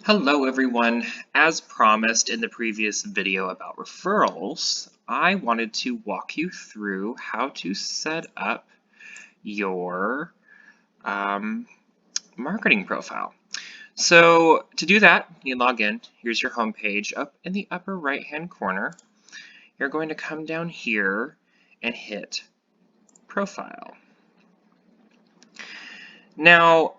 Hello everyone. As promised in the previous video about referrals, I wanted to walk you through how to set up your marketing profile. So to do that, you log in. Here's your home page. Up in the upper right hand corner, you're going to come down here and hit Profile. Now,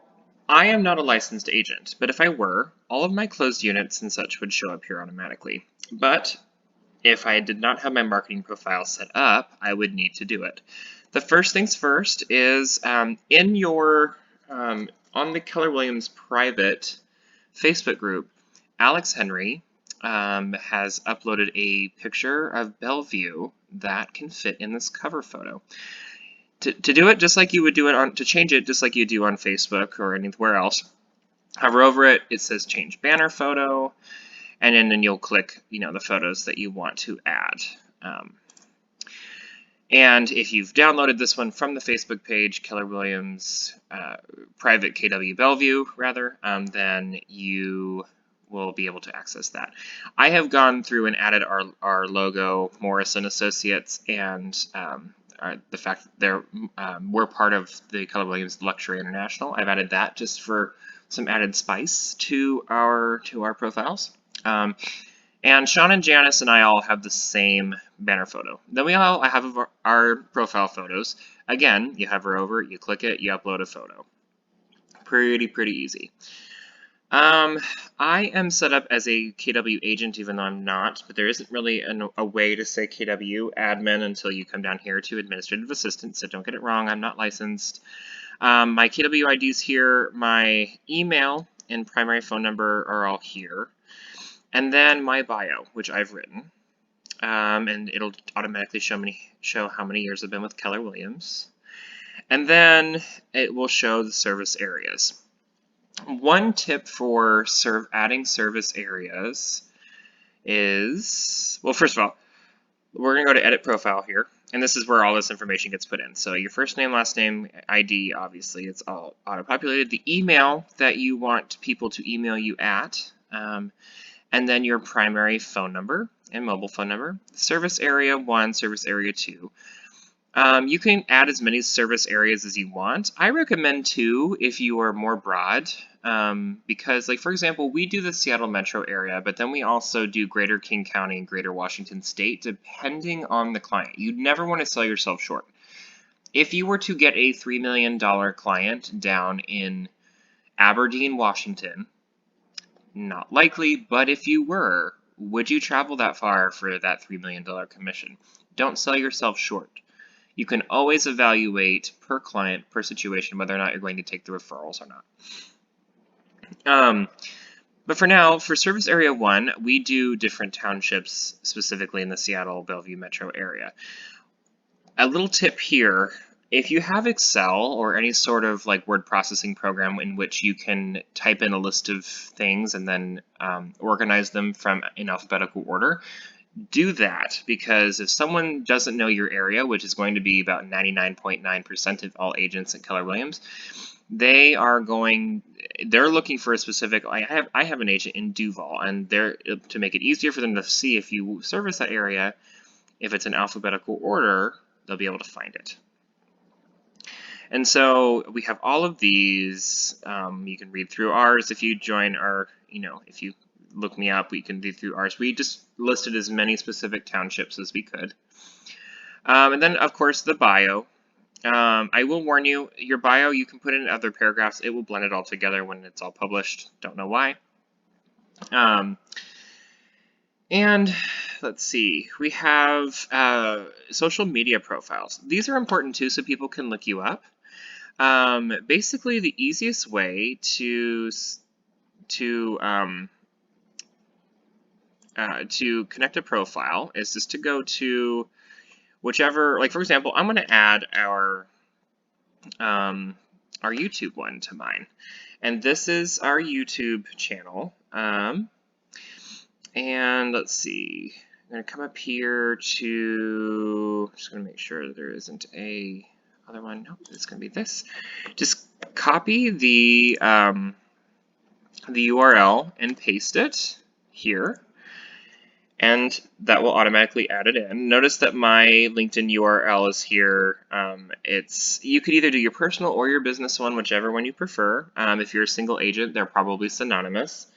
I am not a licensed agent, but if I were, all of my closed units and such would show up here automatically. But if I did not have my marketing profile set up, I would need to do it. The first things first is in your, on the Keller Williams private Facebook group, Alex Henry has uploaded a picture of Bellevue that can fit in this cover photo. To do it just like you would do it on, to change it just like you do on Facebook or anywhere else, hover over it, it says change banner photo, and then you'll click, the photos that you want to add. And if you've downloaded this one from the Facebook page, Keller Williams private KW Bellevue, rather, then you will be able to access that. I have gone through and added our logo, Morrison Associates, and the fact that we're part of the Keller Williams Luxury International. I've added that just for some added spice to our profiles. And Sean and Janice and I all have the same banner photo. Then we all have our profile photos. Again, you hover over it, you click it, you upload a photo. Pretty easy. I am set up as a KW agent, even though I'm not, but there isn't really a way to say KW admin until you come down here to administrative assistant, so don't get it wrong, I'm not licensed. My KW IDs here, my email and primary phone number are all here. And then my bio, which I've written, and it'll automatically show how many years I've been with Keller Williams. And then it will show the service areas. One tip for adding service areas is, well, first of all, we're going to go to Edit Profile here, and this is where all this information gets put in. So your first name, last name, ID, obviously, it's all auto-populated. The email that you want people to email you at, and then your primary phone number and mobile phone number. Service area 1, service area 2. You can add as many service areas as you want. I recommend 2 if you are more broad, because, like, for example, we do the Seattle metro area, but then we also do Greater King County and Greater Washington State, depending on the client. You'd never want to sell yourself short. If you were to get a $3 million client down in Aberdeen, Washington, not likely, but if you were, would you travel that far for that $3 million commission? Don't sell yourself short. You can always evaluate per client, per situation, whether or not you're going to take the referrals or not. But for now, for service area 1, we do different townships, specifically in the Seattle, Bellevue metro area. A little tip here, if you have Excel or any sort of like word processing program in which you can type in a list of things and then organize them in alphabetical order, do that, because if someone doesn't know your area, which is going to be about 99.9% of all agents at Keller Williams, they're looking for a specific, I have an agent in Duval, and to make it easier for them to see if you service that area, if it's in alphabetical order, they'll be able to find it. And so we have all of these. You can read through ours. If you join our, if you look me up, we can read through ours. We just listed as many specific townships as we could. And then, of course, the bio. I will warn you, your bio, you can put in other paragraphs. It will blend it all together when it's all published. Don't know why. And let's see, we have social media profiles. These are important too, so people can look you up. Basically, the easiest way to connect a profile is just to go to whichever, like for example, I'm going to add our YouTube one to mine, and this is our YouTube channel. And let's see, I'm going to come up here to, just going to make sure that there isn't a other one. Nope, it's going to be this. Just copy the the URL and paste it here, and that will automatically add it in. Notice that my LinkedIn URL is here. You could either do your personal or your business one, whichever one you prefer. If you're a single agent, they're probably synonymous.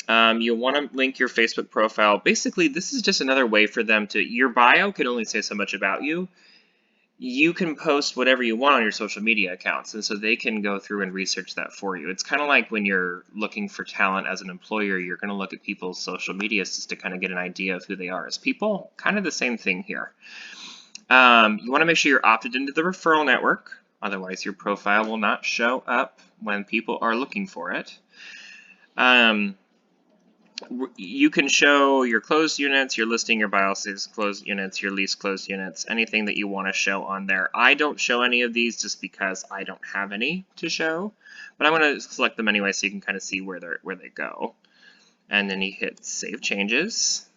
You'll want to link your Facebook profile. Basically, this is just another way for them to, your bio can only say so much about you. You can post whatever you want on your social media accounts, and so they can go through and research that for you. It's kind of like when you're looking for talent as an employer, you're going to look at people's social media just to kind of get an idea of who they are as people. Kind of the same thing here. You want to make sure you're opted into the referral network, otherwise your profile will not show up when people are looking for it. You can show your closed units, your listing, your buy says closed units, your lease closed units, anything that you want to show on there. I don't show any of these just because I don't have any to show, but I'm going to select them anyway so you can kind of see where they go. And then you hit Save Changes.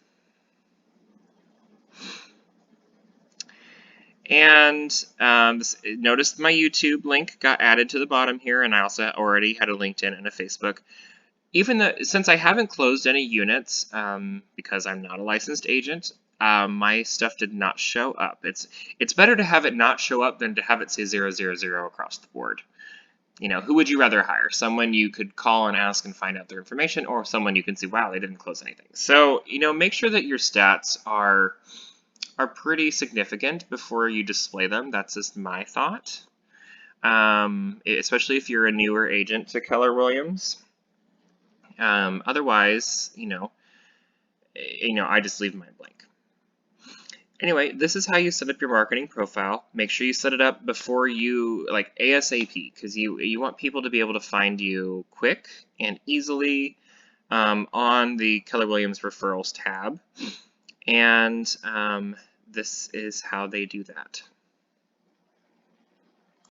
And notice my YouTube link got added to the bottom here, and I also already had a LinkedIn and a Facebook. Since I haven't closed any units, because I'm not a licensed agent, my stuff did not show up. It's better to have it not show up than to have it say 000 across the board. You know, who would you rather hire? Someone you could call and ask and find out their information, or someone you can see, wow, they didn't close anything. So, you know, make sure that your stats are pretty significant before you display them. That's just my thought. Especially if you're a newer agent to Keller Williams. Otherwise, I just leave mine blank. Anyway, this is how you set up your marketing profile. Make sure you set it up before you, like ASAP, because you want people to be able to find you quick and easily on the Keller Williams referrals tab. And this is how they do that.